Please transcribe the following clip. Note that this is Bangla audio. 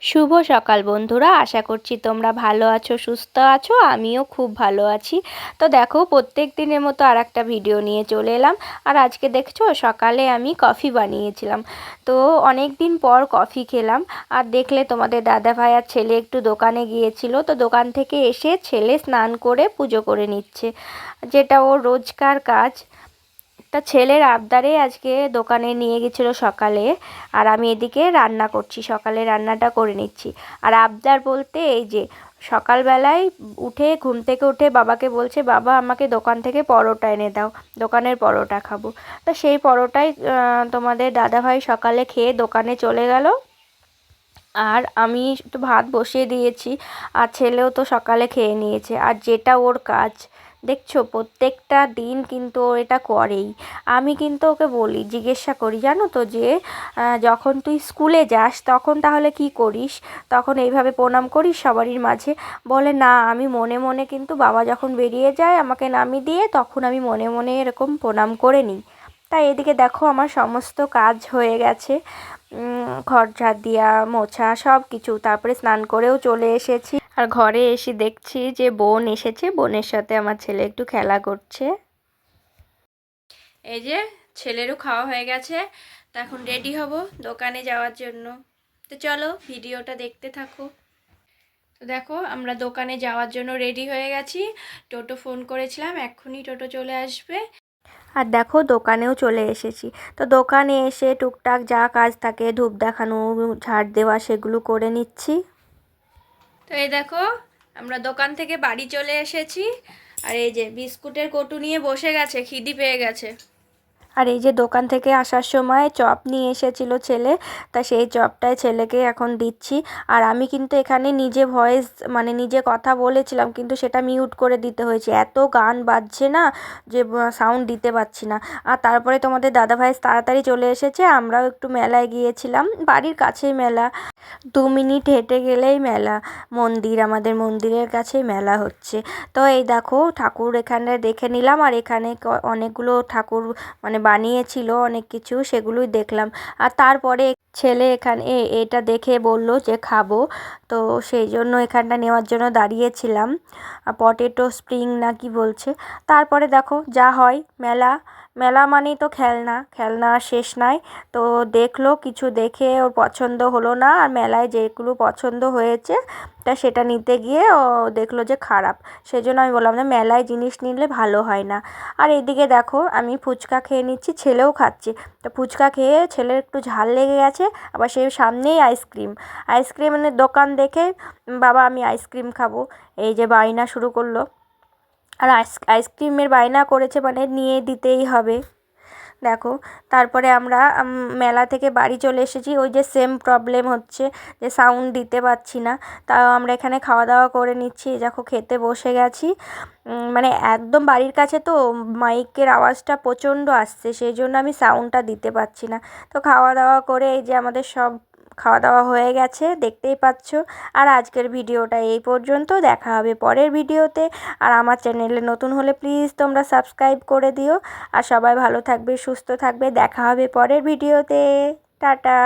শুভ সকাল বন্ধুরা, আশা করছি তোমরা ভালো আছো, সুস্থ আছো। আমিও খুব ভালো আছি। তো দেখো, প্রত্যেক দিনের মতো আর একটা ভিডিও নিয়ে চলে এলাম। আর আজকে দেখছো, সকালে আমি কফি বানিয়েছিলাম। তো অনেক দিন পর কফি খেলাম। আর দেখলে তোমাদের দাদা ভাই আর ছেলে একটু দোকানে গিয়েছিল, তো দোকান থেকে এসে ছেলে স্নান করে পুজো করে নিচ্ছে, যেটা ওর রোজকার কাজ। তা ছেলের আবদারে আজকে দোকানে নিয়ে গেছিলো সকালে। আর আমি এদিকে রান্না করছি, সকালে রান্নাটা করে নিচ্ছি। আর আবদার বলতে এই যে সকালবেলায় উঠে ঘুম থেকে উঠে বাবাকে বলছে, বাবা আমাকে দোকান থেকে পরোটা এনে দাও, দোকানের পরোটা খাবো। তো সেই পরোটাই তোমাদের দাদাভাই সকালে খেয়ে দোকানে চলে গেল। আর আমি একটু ভাত বসিয়ে দিয়েছি। আর ছেলেও তো সকালে খেয়ে নিয়েছে। আর যেটা ওর কাজ দেখছো, প্রত্যেকটা দিন কিন্তু ও এটা করেই। আমি কিন্তু ওকে বলি, জিজ্ঞাসা করি, জানো তো, যে যখন তুই স্কুলে যাস তখন তাহলে কি করিস? তখন এইভাবে প্রণাম করিস সবারই মাঝে? বলে না, আমি মনে মনে কিন্তু বাবা যখন বেরিয়ে যায় আমাকে নামিয়ে দিয়ে, তখন আমি মনে মনে এরকম প্রণাম করে নিই। তাই এদিকে দেখো, আমার সমস্ত কাজ হয়ে গেছে। ঘর ঝাড় দেওয়া, মোছা, সব কিছু। তারপরে স্নান করেও চলে এসেছি। আর ঘরে এসে দেখছি যে বোন এসেছে, বোনের সাথে আমার ছেলে একটু খেলা করছে। এই যে ছেলেরও খাওয়া হয়ে গেছে, তো এখন রেডি হব দোকানে যাওয়ার জন্য। তো চলো ভিডিওটা দেখতে থাকো। তো দেখো, আমরা দোকানে যাওয়ার জন্য রেডি হয়ে গেছি। টোটো ফোন করেছিলাম, এক্ষুনি টোটো চলে আসবে। আর দেখো, দোকানেও চলে এসেছি। তো দোকানে এসে টুকটাক যা কাজ থাকে, ধূপ দেখানো, ঝাড় দেওয়া, সেগুলো করে নিচ্ছি। তো এই দেখো, আমরা দোকান থেকে বাড়ি চলে এসেছি। আর এই যে বিস্কুটের কটু নিয়ে বসে গেছে, খিদি পেয়ে গেছে। আর এই যে দোকান থেকে আসার সময় চপ নিয়ে এসেছিল ছেলে, তা সেই চপটাই ছেলেকে এখন দিচ্ছি। আর আমি কিন্তু এখানে নিজে ভয়েস, মানে নিজে কথা বলেছিলাম, কিন্তু সেটা মিউট করে দিতে হয়েছে, এত গান বাজছে না যে সাউন্ড দিতে পারছি না। আর তারপরে তোমাদের দাদাভাই তাড়াতাড়ি চলে এসেছে। আমরাও একটু মেলায় গিয়েছিলাম, বাড়ির কাছেই মেলা, 2 মিনিট হেঁটে গেলেই মেলা। মন্দির, আমাদের মন্দিরের কাছেই মেলা হচ্ছে। তো এই দেখো, ঠাকুর এখানে দেখে নিলাম। আর এখানে অনেকগুলো ঠাকুর মানে বানিয়েছিল অনেক কিছু, সেগুলোই দেখলাম। আর তারপরে ছেলে এখানে এটা দেখে বলল যে খাবো। তো সেই জন্য এখানটা নেওয়ার জন্য দাঁড়িয়েছিলাম। পটেটো স্প্রিং না কি বলছে। তারপরে দেখো যা হয়, মেলা, মেলা মানেই তো খেলনা, খেলনা শেষ নাই। তো দেখলো, কিছু দেখে ওর পছন্দ হলো না। আর মেলায় যেগুলো পছন্দ হয়েছে, তা সেটা নিতে গিয়ে ও দেখলো যে খারাপ। সেজন্য আমি বললাম যে মেলায় জিনিস নিলে ভালো হয় না। আর এদিকে দেখো, আমি ফুচকা খেয়ে নিচ্ছি, ছেলেও খাচ্ছে। তো ফুচকা খেয়ে ছেলের একটু ঝাল লেগে গেছে। আবার সেই সামনেই আইসক্রিম, আইসক্রিমের দোকান দেখে, বাবা আমি আইসক্রিম খাবো, এই যে বায়না শুরু করলো। আর আইসক্রিমের বায়না করেছে মানে নিয়ে দিতেই হবে। দেখো, তারপরে আমরা মেলা থেকে বাড়ি চলে এসেছি। ওই যে সেম প্রবলেম হচ্ছে, যে সাউন্ড দিতে পারছি না। তাও আমরা এখানে খাওয়া দাওয়া করে নিচ্ছি। দেখো, খেতে বসে গেছি। মানে একদম বাড়ির কাছে তো, মাইকের আওয়াজটা প্রচণ্ড আসছে, সেই জন্য আমি সাউন্ডটা দিতে পারছি না। তো খাওয়া দাওয়া করে এই যে আমাদের সব খাওয়া দাওয়া হয়ে গেছে, দেখতেই পাচ্ছ। আর আজকের ভিডিওটা এই পর্যন্ত, দেখা হবে পরের ভিডিওতে। আর আমার চ্যানেলে নতুন হলে প্লিজ তোমরা সাবস্ক্রাইব করে দিও। আর সবাই ভালো থাকবে, সুস্থ থাকবে, দেখা হবে পরের ভিডিওতে। টাটা।